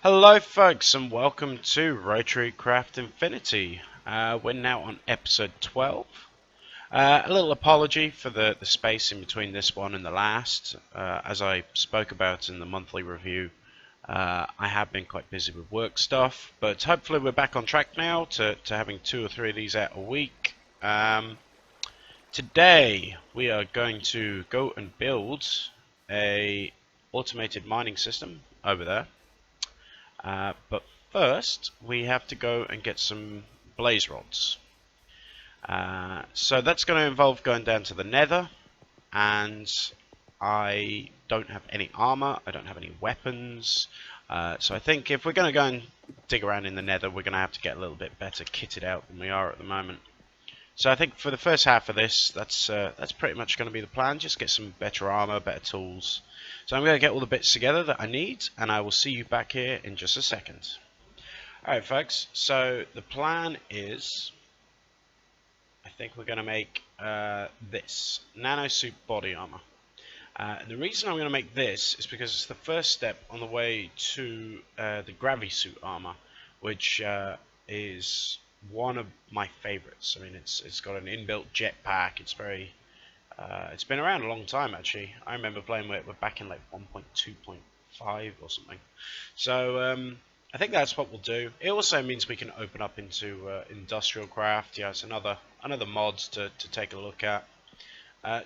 Hello folks and welcome to Rotarycraft Infinity. We're now on episode 12. A little apology for the space in between this one and the last. As I spoke about in the monthly review, I have been quite busy with work stuff, but hopefully we're back on track now to having 2 or 3 of these out a week. Today we are going to go and build a automated mining system over there. But first, we have to go and get some blaze rods. So that's going to involve going down to the nether, and I don't have any armor, I don't have any weapons, so I think if we're going to go and dig around in the nether, we're going to have to get a little bit better kitted out than we are at the moment. So I think for the first half of this, that's pretty much going to be the plan, just get some better armor, better tools. So I'm going to get all the bits together that I need, and I will see you back here in just a second. Alright folks, so the plan is, I think we're going to make this, nano suit body armor. And the reason I'm going to make this is because it's the first step on the way to the gravity suit armor, which is one of my favorites. I mean, it's got an inbuilt jetpack. It's very it's been around a long time actually. I remember playing with it back in like 1.2.5 or something. So I think that's what we'll do. It also means we can open up into Industrialcraft. Yeah, it's another mod to take a look at.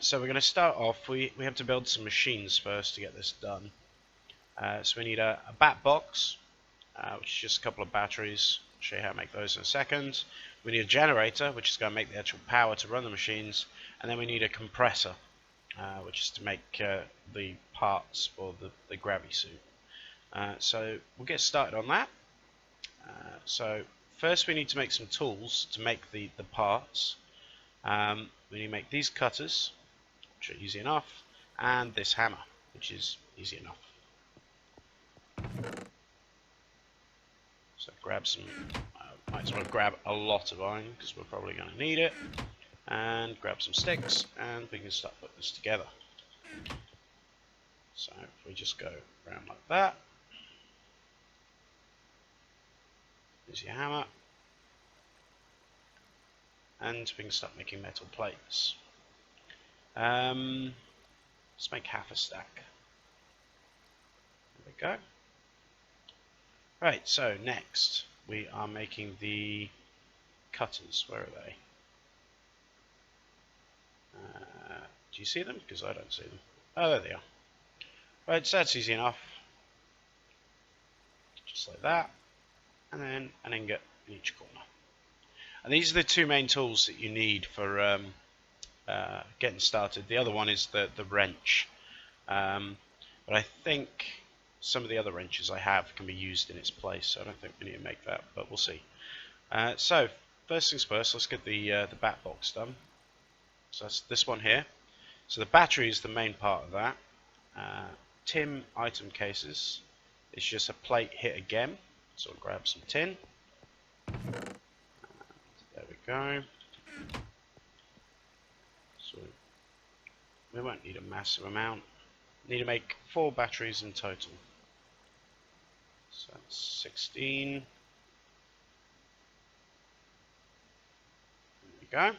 So we're going to start off. We have to build some machines first to get this done. So we need a bat box, which is just a couple of batteries. I'll show you how to make those in a second. We need a generator, which is going to make the actual power to run the machines. And then we need a compressor, which is to make the parts for the gravity suit. So we'll get started on that. So first we need to make some tools to make the parts. We need to make these cutters, which are easy enough, and this hammer, which is easy enough. So grab some, might as well grab a lot of iron because we're probably going to need it. And grab some sticks, and we can start putting this together. So if we just go around like that, there's your hammer, and we can start making metal plates. Let's make half a stack. There we go. Right, so next we are making the cutters. Where are they? Do you see them? Because I don't see them. Oh, there they are. Right, so that's easy enough. Just like that. And then an ingot in each corner. And these are the two main tools that you need for getting started. The other one is the wrench. But I think some of the other wrenches I have can be used in its place, so I don't think we need to make that, but we'll see. So, first things first, let's get the bat box done. So that's this one here. So the battery is the main part of that. Tin item cases. It's just a plate hit again. So we'll grab some tin. There we go. So we won't need a massive amount. Need to make 4 batteries in total. So that's 16. There we go.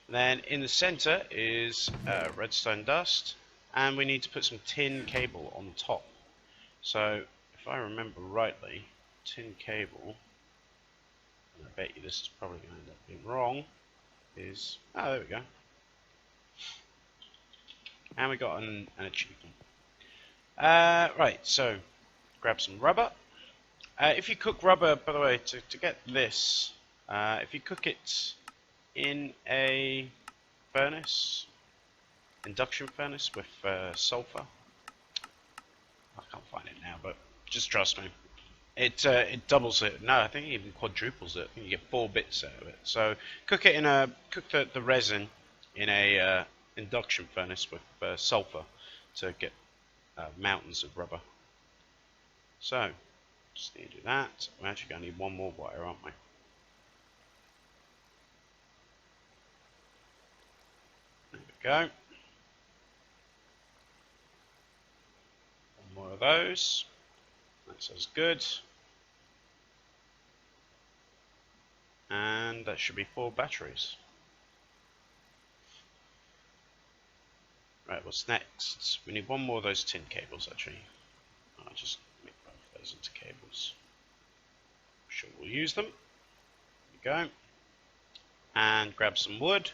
Then in the center is redstone dust, and we need to put some tin cable on the top. So if I remember rightly, tin cable, and I bet you this is probably going to end up being wrong, is, oh, there we go. And we got an achievement. Right, so grab some rubber. If you cook rubber, by the way, to get this, if you cook it in a furnace, induction furnace with sulfur. I can't find it now, but just trust me. It doubles it. No, I think it even quadruples it. I think you get 4 bits out of it. So cook it in cook the resin in a induction furnace with sulfur to get mountains of rubber. So just need to do that. We're actually going to need 1 more wire, aren't we? Go. 1 more of those. That sounds good. And that should be 4 batteries. Right, what's next? We need one more of those tin cables, actually. I'll just make both of those into cables. I'm sure we'll use them. There we go. And grab some wood.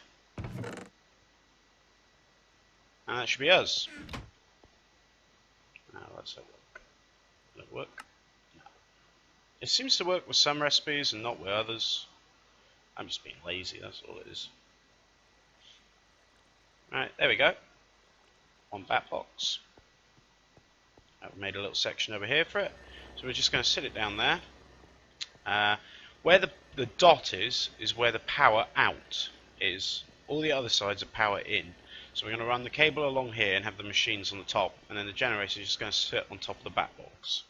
And that should be us. Now let's have a look. Will it work? No. It seems to work with some recipes and not with others. I'm just being lazy, that's all it is. Right, there we go. One bat box. I've made a little section over here for it. So we're just going to sit it down there. Where the dot is where the power out is. All the other sides are power in. So we're going to run the cable along here and have the machines on the top, and then the generator is just going to sit on top of the bat box.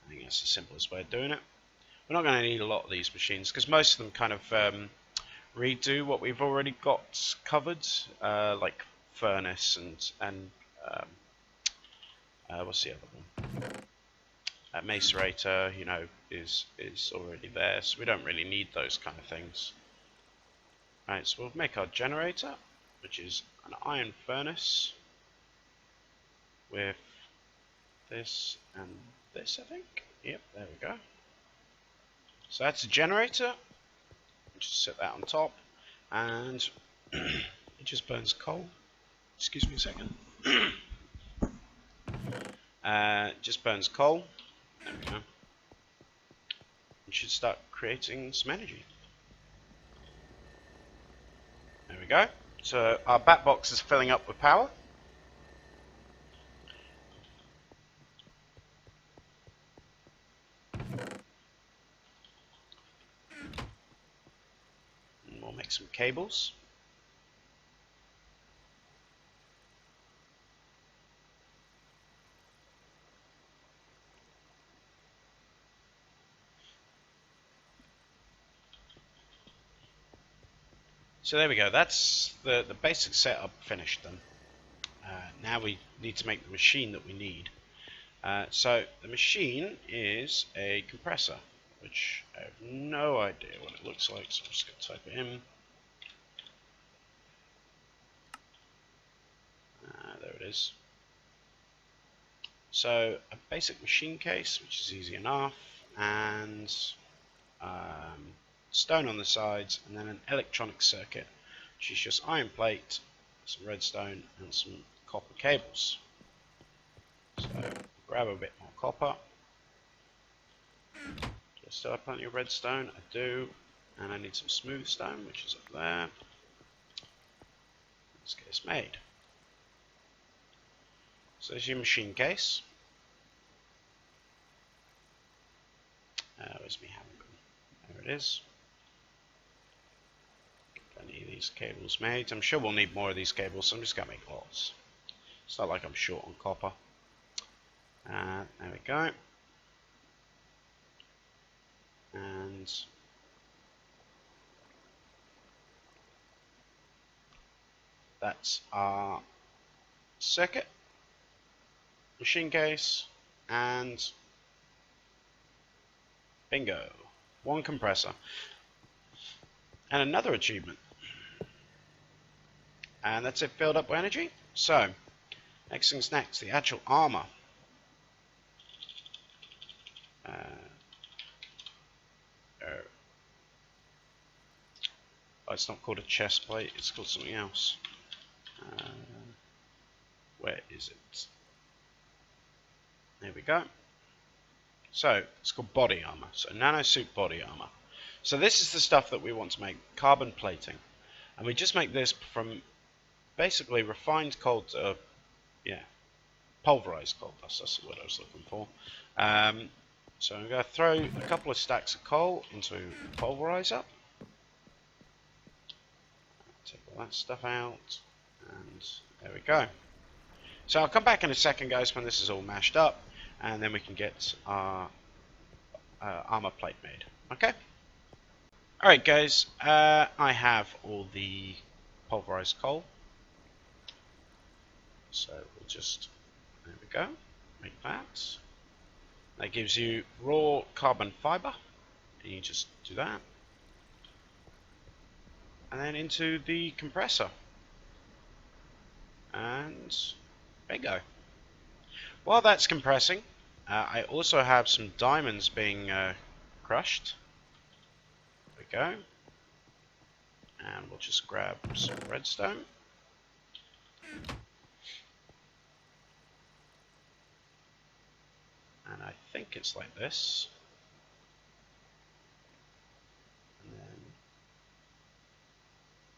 I think that's the simplest way of doing it. We're not going to need a lot of these machines because most of them kind of redo what we've already got covered, like furnace and what's the other one? Macerator, you know, is already there, so we don't really need those kind of things. Right, so we'll make our generator, which is an iron furnace with this and this, I think. Yep, there we go. So that's a generator. Just set that on top, and it just burns coal. Excuse me a second. Just burns coal. There we go. We should start creating some energy. There we go. So our bat box is filling up with power. And we'll make some cables. So there we go, that's the basic setup finished then. Now we need to make the machine that we need. So the machine is a compressor, which I have no idea what it looks like, so I'm just going to type it in. There it is. So a basic machine case, which is easy enough, and stone on the sides, and then an electronic circuit, which is just iron plate, some redstone, and some copper cables. So grab a bit more copper. Do I still have plenty of redstone? I do. And I need some smooth stone, which is up there. Let's get this made. So there's your machine case. Where's my hammer? There it is. Plenty of these cables made. I'm sure we'll need more of these cables, so I'm just going to make lots. It's not like I'm short on copper. There we go. And that's our circuit, machine case, and bingo, one compressor. And another achievement. And that's it, filled up with energy. So, next thing's next, the actual armor. Oh, it's not called a chest plate, it's called something else. Where is it? There we go. So, it's called body armor. So, nanosuit body armor. So this is the stuff that we want to make, carbon plating. And we just make this from basically refined coal, pulverized coal, that's the word I was looking for. So I'm going to throw a couple of stacks of coal into the pulverizer. Take all that stuff out, and there we go. So I'll come back in a second, guys, when this is all mashed up, and then we can get our armor plate made. Okay? Alright, guys, I have all the pulverized coal. So we'll just, there we go, make that. That gives you raw carbon fiber. And you just do that. And then into the compressor. And bingo. While that's compressing, I also have some diamonds being crushed. There we go. And we'll just grab some redstone. And I think it's like this. And then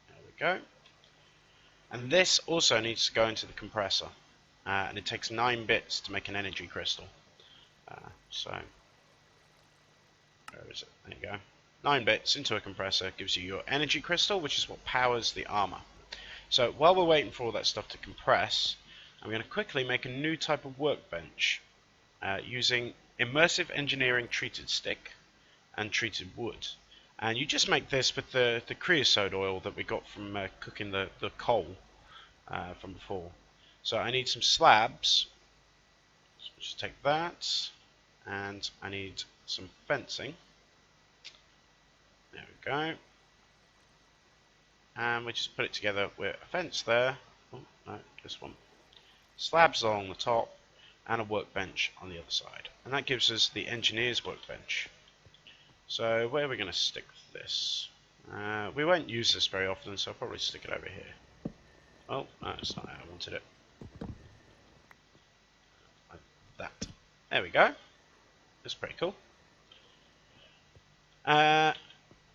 there we go. And this also needs to go into the compressor. And it takes 9 bits to make an energy crystal. So, where is it? There you go. 9 bits into a compressor gives you your energy crystal, which is what powers the armor. So while we're waiting for all that stuff to compress, I'm going to quickly make a new type of workbench using immersive engineering treated stick and treated wood. And you just make this with the creosote oil that we got from cooking the coal from before. So I need some slabs. So just take that, and I need some fencing. There we go. And we just put it together with a fence there. Oh, no, this one. Slabs along the top, and a workbench on the other side. And that gives us the engineer's workbench. So where are we going to stick this? We won't use this very often, so I'll probably stick it over here. Oh, no, it's not how I wanted it. Like that. There we go. That's pretty cool.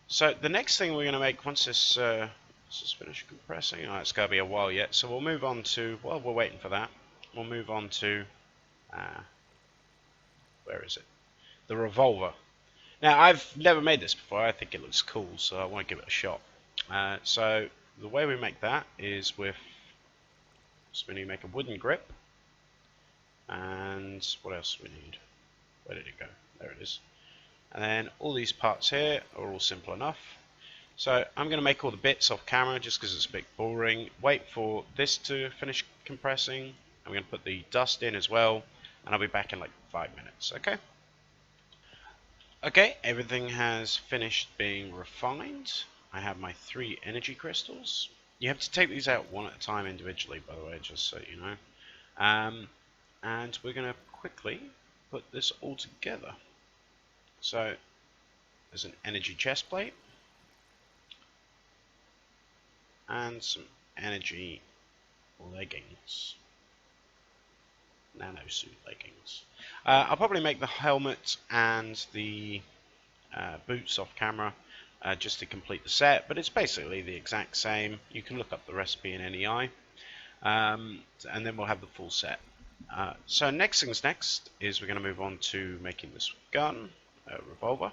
So the next thing we're going to make once this is finished compressing, it's going to be a while yet, so we'll move on to, while we're waiting for that, we'll move on to, where is it? The Revolver. Now, I've never made this before. I think it looks cool, so I want to give it a shot. So the way we make that is with, so we need to make a wooden grip, and what else do we need? Where did it go? There it is. And then all these parts here are all simple enough. So I'm going to make all the bits off camera just because it's a bit boring. Wait for this to finish compressing. I'm going to put the dust in as well, and I'll be back in like 5 minutes, okay? Okay, everything has finished being refined. I have my 3 energy crystals. You have to take these out one at a time individually, by the way, just so you know. And we're going to quickly put this all together. So there's an energy chest plate and some energy leggings, nanosuit leggings. I'll probably make the helmet and the boots off camera just to complete the set, but it's basically the exact same. You can look up the recipe in NEI, and then we'll have the full set. So next things next is we're going to move on to making this gun, revolver.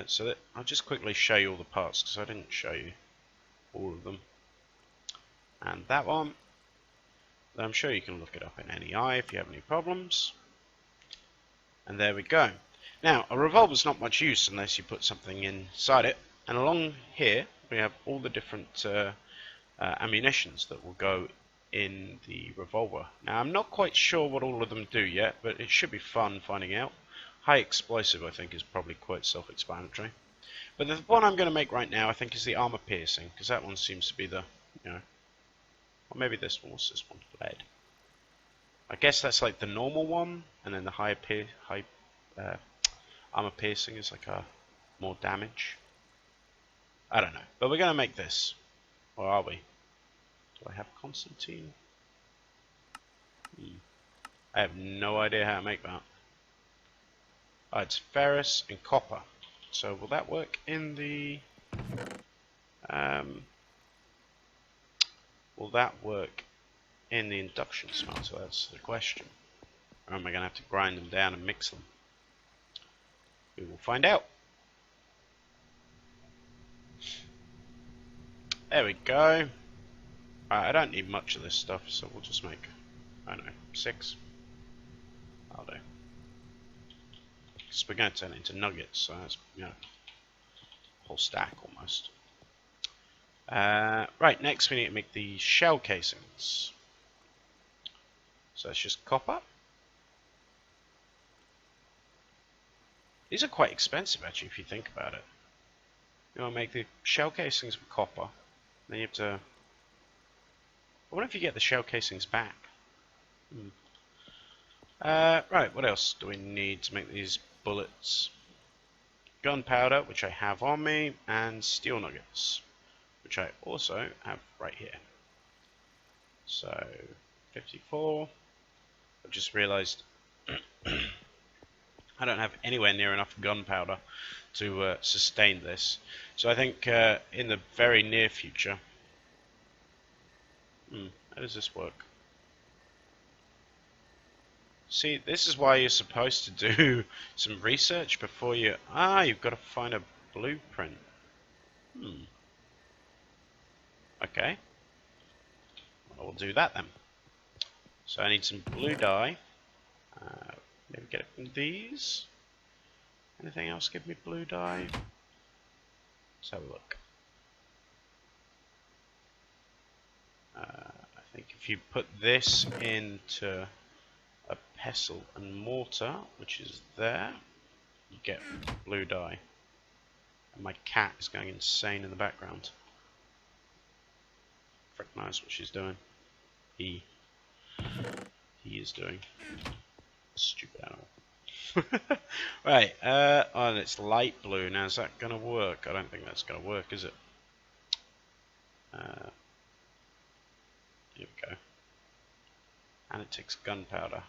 So that I'll just quickly show you all the parts because I didn't show you all of them. And that one, I'm sure you can look it up in NEI if you have any problems. And there we go. Now, a revolver's not much use unless you put something inside it. And along here, we have all the different ammunitions that will go in the revolver. Now, I'm not quite sure what all of them do yet, but it should be fun finding out. High explosive, I think, is probably quite self-explanatory. But the one I'm going to make right now, I think, is the armor piercing, because that one seems to be the, you know, or maybe this one. What's this one? Lead. I guess that's like the normal one, and then the high armor piercing is like a more damage. I don't know, but we're going to make this, or are we? Do I have Constantine? I have no idea how to make that. Oh, it's ferrous and copper. So will that work in the? Will that work in the induction smelter? That's the question. Or am I going to have to grind them down and mix them? We will find out. There we go. I don't need much of this stuff, so we'll just make, I don't know, 6. I'll do. Because we're going to turn it into nuggets, so that's, you know, a whole stack almost. Right, next we need to make the shell casings. So it's just copper. These are quite expensive, actually, if you think about it. You want to make the shell casings with copper. Then you have to... I wonder if you get the shell casings back. Right, what else do we need to make these bullets? Gunpowder, which I have on me, and steel nuggets, which I also have right here. So, 54. I've just realised I don't have anywhere near enough gunpowder to sustain this. So I think in the very near future... how does this work? See, this is why you're supposed to do some research before you... you've got to find a blueprint. Okay. Well, we'll do that then. So I need some blue dye. Maybe get it from these. Anything else give me blue dye? Let's have a look. I think if you put this into a pestle and mortar, which is there, you get blue dye. And my cat is going insane in the background. Frick knows what she's doing. He is doing. Stupid animal. Right, and it's light blue. Now, is that going to work? I don't think that's going to work, is it? Here we go. And it takes gunpowder.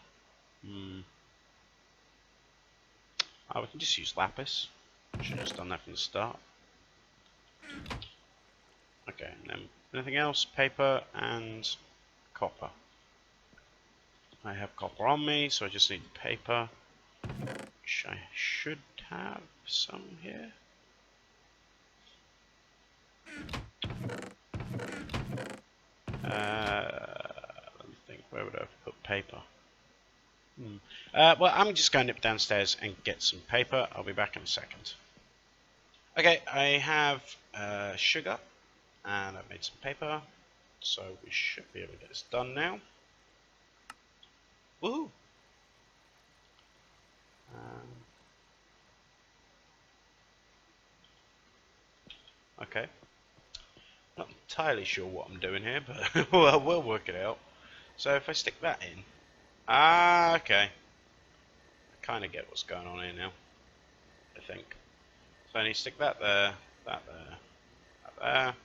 Oh, we can just use lapis. Should have just done that from the start. Okay, and then anything else? Paper and copper. I have copper on me, so I just need paper, which I should have some here. Let me think, where would I have put paper? Well, I'm just going to nip downstairs and get some paper. I'll be back in a second. Okay, I have sugar, and I've made some paper, so we should be able to get this done now. Woohoo! Okay. Not entirely sure what I'm doing here, but well, we'll work it out. So if I stick that in... okay. I kind of get what's going on here now, I think. So I need to stick that there, that there, that there,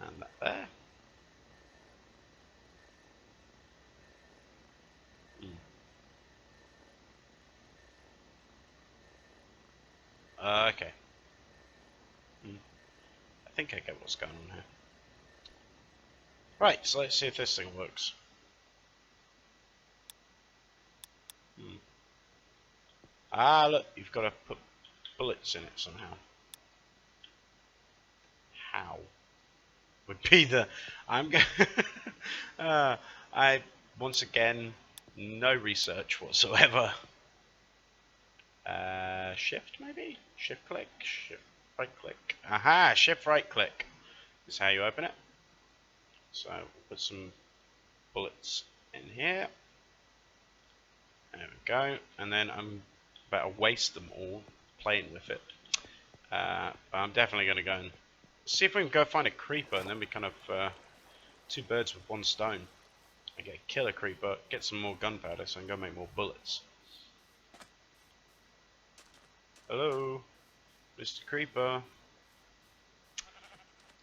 and that there. Okay. I think I get what's going on here. Right, so let's see if this thing works. Look, you've got to put bullets in it somehow. How? Would be the... I'm going... I, once again, no research whatsoever. Shift maybe? Shift click? Shift right click. Aha! Shift right click is how you open it. So we'll put some bullets in here. There we go. And then I'm about to waste them all playing with it. But I'm definitely going to go and see if we can go find a creeper, and then we kind of two birds with one stone. I get a killer creeper, get some more gunpowder, so I can go make more bullets. Hello, Mr. Creeper.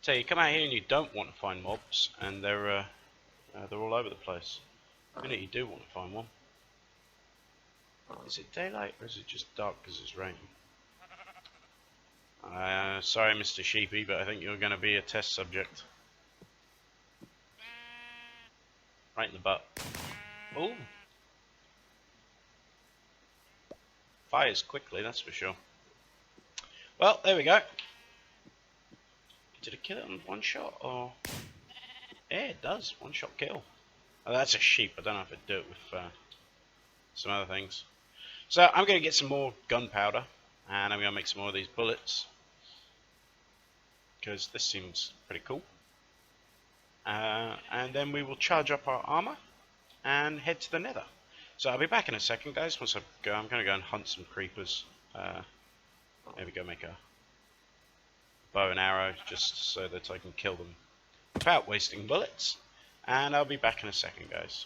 Tell you, come out here and you don't want to find mobs, and they're all over the place. The minute you do want to find one. Is it daylight or is it just dark because it's raining? Sorry, Mr. Sheepy, but I think you're going to be a test subject. Right in the butt. Oh! Fires quickly, that's for sure. Well, there we go. Did it kill it in one shot, or...? Yeah, it does. One shot kill. Oh, that's a sheep. I don't know if it'd do it with some other things. So, I'm going to get some more gunpowder, and I'm going to make some more of these bullets. Because this seems pretty cool. And then we will charge up our armor, and head to the nether. So I'll be back in a second, guys. Once I go, I'm going to go and hunt some creepers. Maybe go make a bow and arrow just so that I can kill them without wasting bullets. And I'll be back in a second, guys.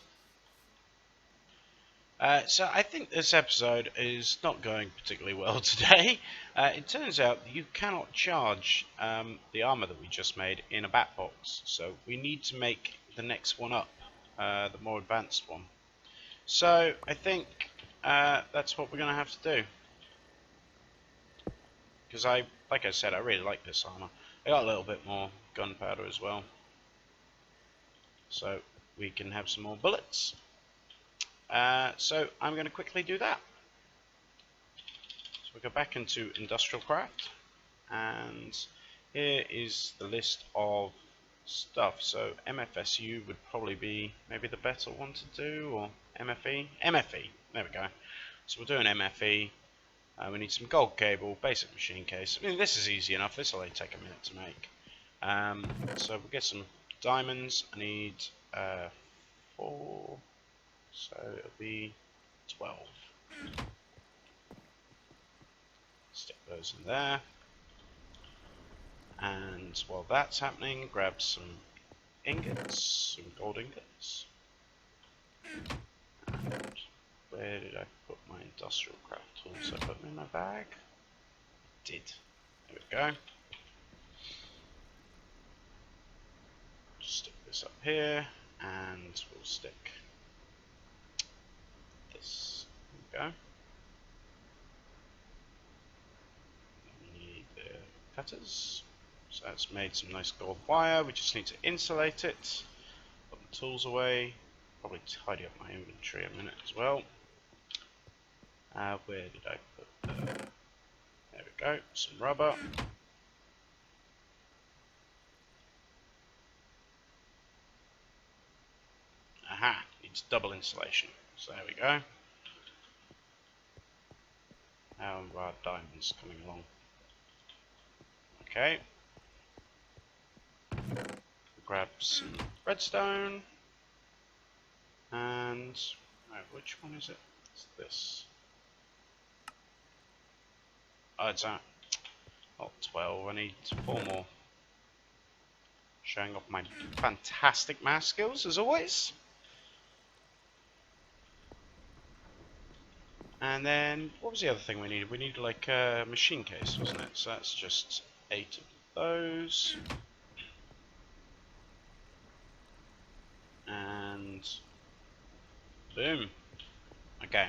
So I think this episode is not going particularly well today. It turns out that you cannot charge the armor that we just made in a bat box. So we need to make the next one up, the more advanced one. So I think that's what we're going to have to do. Because like I said, I really like this armor. I got a little bit more gunpowder as well. So we can have some more bullets. So I'm going to quickly do that. So we go back into Industrial Craft, and here is the list of stuff. So MFSU would probably be maybe the better one to do, or MFE? MFE, there we go. So we're doing MFE. We need some gold cable, basic machine case. I mean, this is easy enough. This will only take a minute to make. So we'll get some diamonds. I need 4. So it'll be 12. Stick those in there. And while that's happening, grab some ingots, some gold ingots. And where did I put my industrial craft tools? I put them in my bag? I did. There we go. Just stick this up here, and we'll stick this. There we go. We need the cutters. So that's made some nice gold wire. We just need to insulate it. Put the tools away. Probably tidy up my inventory a minute as well. Where did I put the... There we go. Some rubber. Aha! Needs double insulation. So there we go. How are diamonds coming along? Okay. Grab some redstone. And which one is it? It's this. Oh, it's that. Not 12. I need 4 more. Showing off my fantastic math skills as always. And then what was the other thing we needed? We needed like a machine case, wasn't it? So that's just 8 of those. And boom. Okay.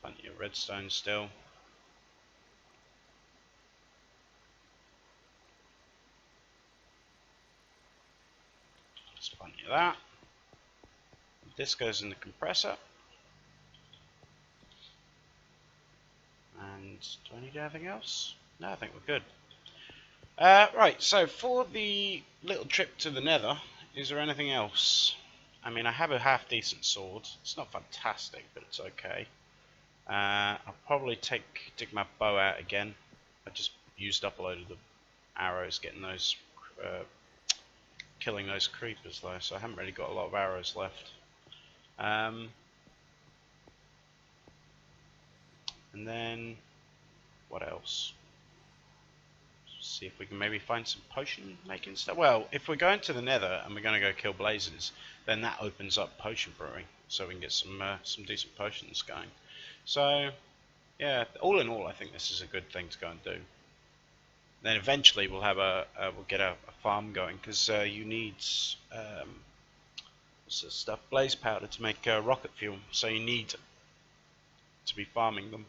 Plenty of redstone still. There's plenty of that. This goes in the compressor. And do I need anything else? No, I think we're good. Right, so for the little trip to the nether, is there anything else? I mean, I have a half-decent sword. It's not fantastic, but it's okay. I'll probably dig my bow out again. I just used up a load of the arrows getting those, killing those creepers though, so I haven't really got a lot of arrows left. And then, what else? See if we can maybe find some potion making stuff. Well, if we're going to the nether and we're going to go kill blazes, then that opens up potion brewing, so we can get some decent potions going. So, yeah, all in all, I think this is a good thing to go and do. Then eventually we'll have we'll get a farm going, because you need what's this stuff? Blaze powder to make rocket fuel. So you need to be farming them.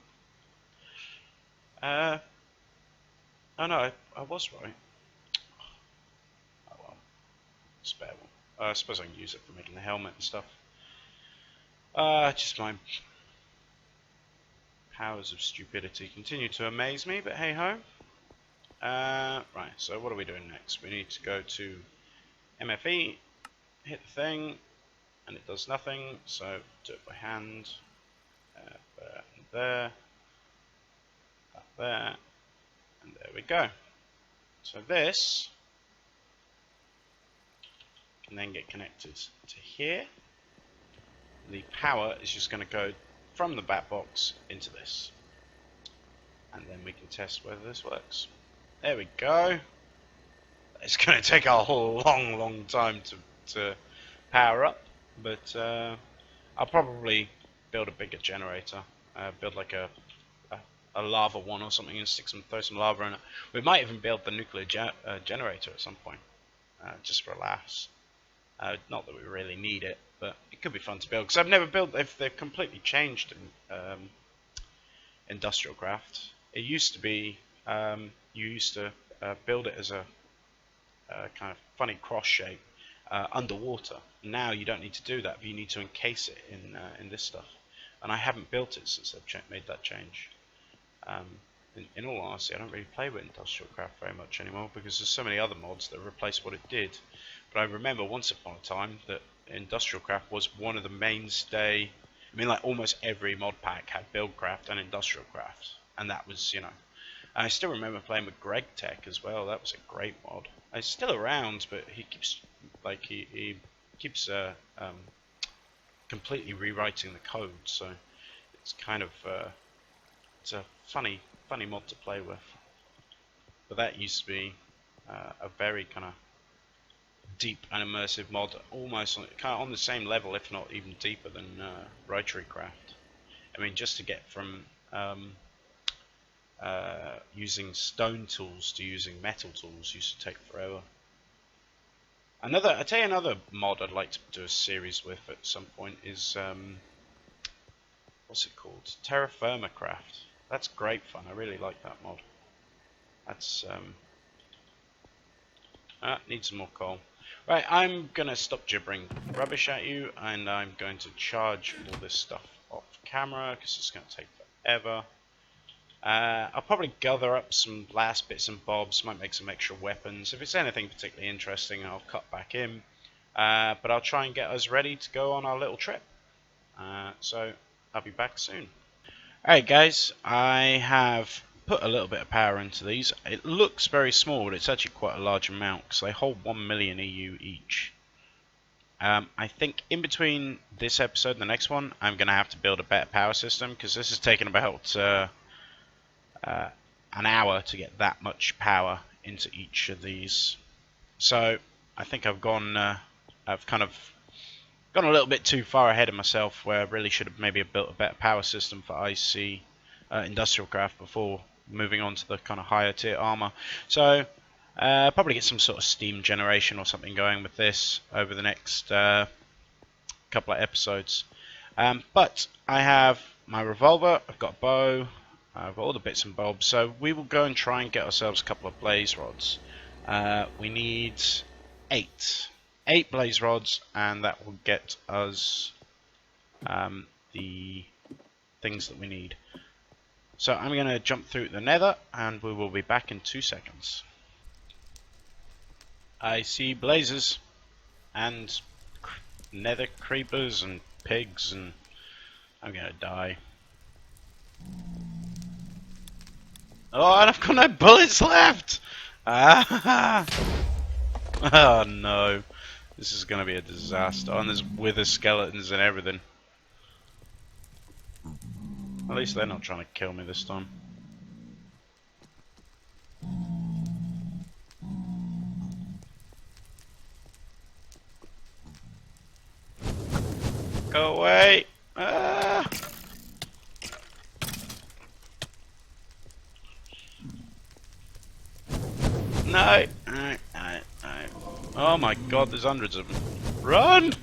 Oh no, I was right. Oh well, spare one. I suppose I can use it for making the helmet and stuff. Just my powers of stupidity continue to amaze me, but hey ho. Right, so what are we doing next? We need to go to MFE, hit the thing, and it does nothing, so do it by hand. There and there. That there. And there we go. So this can then get connected to here. The power is just going to go from the bat box into this, and then we can test whether this works. There we go. It's going to take a whole long time to power up, but I'll probably build a bigger generator, build like a lava one or something, and throw some lava in it. We might even build the nuclear generator at some point, just for laughs. Not that we really need it, but it could be fun to build, because I've never built. They've completely changed in Industrialcraft. It used to be you used to build it as a kind of funny cross shape underwater. Now you don't need to do that, but you need to encase it in this stuff. And I haven't built it since they've made that change. In all honesty, I don't really play with Industrialcraft very much anymore, because there's so many other mods that replace what it did. But I remember once upon a time that Industrialcraft was one of the mainstay. I mean, like almost every mod pack had Buildcraft and Industrialcraft, and that was, you know. And I still remember playing with Greg Tech as well. That was a great mod. He's still around, but he keeps he keeps completely rewriting the code. So it's kind of it's a funny mod to play with. But that used to be a very kind of deep and immersive mod, almost kind of on the same level, if not even deeper than Rotarycraft. I mean, just to get from using stone tools to using metal tools used to take forever. I tell you another mod I'd like to do a series with at some point is what's it called? Terraformacraft. That's great fun. I really like that mod. That's need some more coal. Right, I'm gonna stop gibbering rubbish at you, and I'm going to charge all this stuff off camera because it's gonna take forever. I'll probably gather up some last bits and bobs, might make some extra weapons. If it's anything particularly interesting, I'll cut back in. But I'll try and get us ready to go on our little trip. So I'll be back soon. Alright guys, I have put a little bit of power into these. It looks very small, but it's actually quite a large amount because they hold 1 million EU each. I think in between this episode and the next one, I'm going to have to build a better power system, because this has taken about an hour to get that much power into each of these. So I think I've kind of gone a little bit too far ahead of myself, where I really should have maybe built a better power system for IC Industrialcraft before moving on to the kind of higher tier armor. So probably get some sort of steam generation or something going with this over the next couple of episodes. But I have my revolver, I've got a bow, I've got all the bits and bobs, so we will go and try and get ourselves a couple of blaze rods. We need 8 blaze rods, and that will get us the things that we need. So I'm going to jump through the nether, and we will be back in 2 seconds. I see blazes and nether creepers and pigs, and I'm going to die. Oh, and I've got no bullets left! Ah! Oh no. This is going to be a disaster. Oh, and there's wither skeletons and everything. At least they're not trying to kill me this time. Go away! Ah! No! No! Oh my god, there's hundreds of them. Run!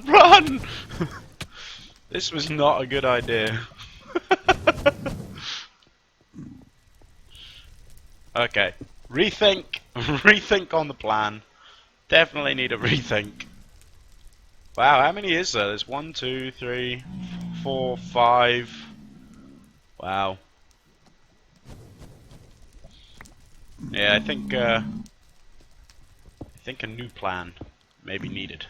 Run! This was not a good idea. Okay, rethink. Rethink on the plan. Definitely need a rethink. Wow, how many is there? There's 1, 2, 3, 4, 5. Wow. Yeah, I think a new plan may be needed.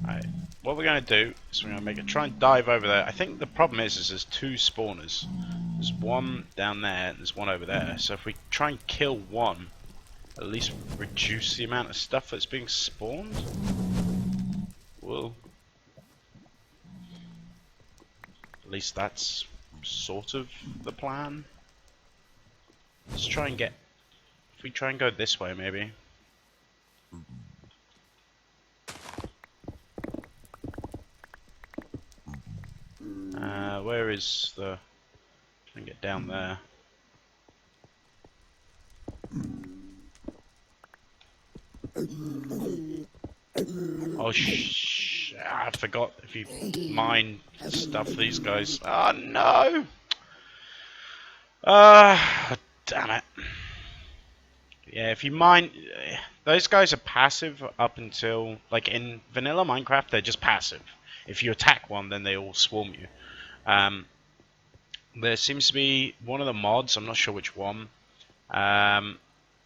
Alright, what we're going to do is we're going to try and dive over there. I think the problem is there's 2 spawners. There's one down there and there's one over there. So if we try and kill one, at least reduce the amount of stuff that's being spawned. Well, at least that's sort of the plan. Let's try and get... If we try and go this way, maybe. Where is the... Try and get down there. Oh, I forgot if you mine stuff, these guys. Oh, no! Damn it. Yeah, if you mine... Those guys are passive up until... Like, in vanilla Minecraft, they're just passive. If you attack one, then they all swarm you. There seems to be one of the mods, I'm not sure which one.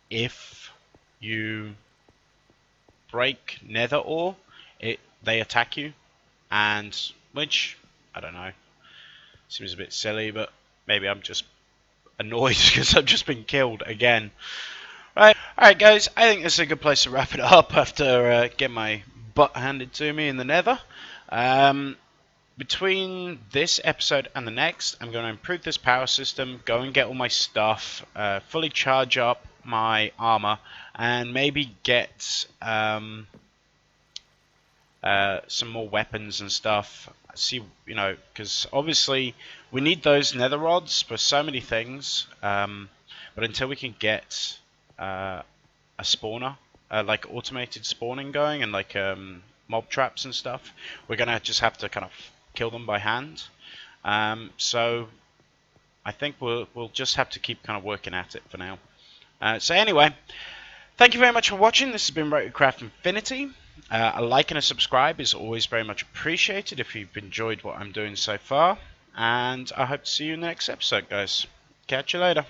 If you break nether ore, they attack you. And, which, I don't know. Seems a bit silly, but maybe I'm just annoyed because I've just been killed again. Alright guys, I think this is a good place to wrap it up after getting my butt handed to me in the nether. Between this episode and the next, I'm going to improve this power system, go and get all my stuff, fully charge up my armor, and maybe get some more weapons and stuff. See, you know, because obviously we need those nether rods for so many things, but until we can get a spawner, like automated spawning going, and like mob traps and stuff, we're gonna just have to kind of kill them by hand. So I think we'll just have to keep kind of working at it for now. So anyway, thank you very much for watching. This has been Rotarycraft Infinity. A like and a subscribe is always very much appreciated if you've enjoyed what I'm doing so far. And I hope to see you in the next episode, guys. Catch you later.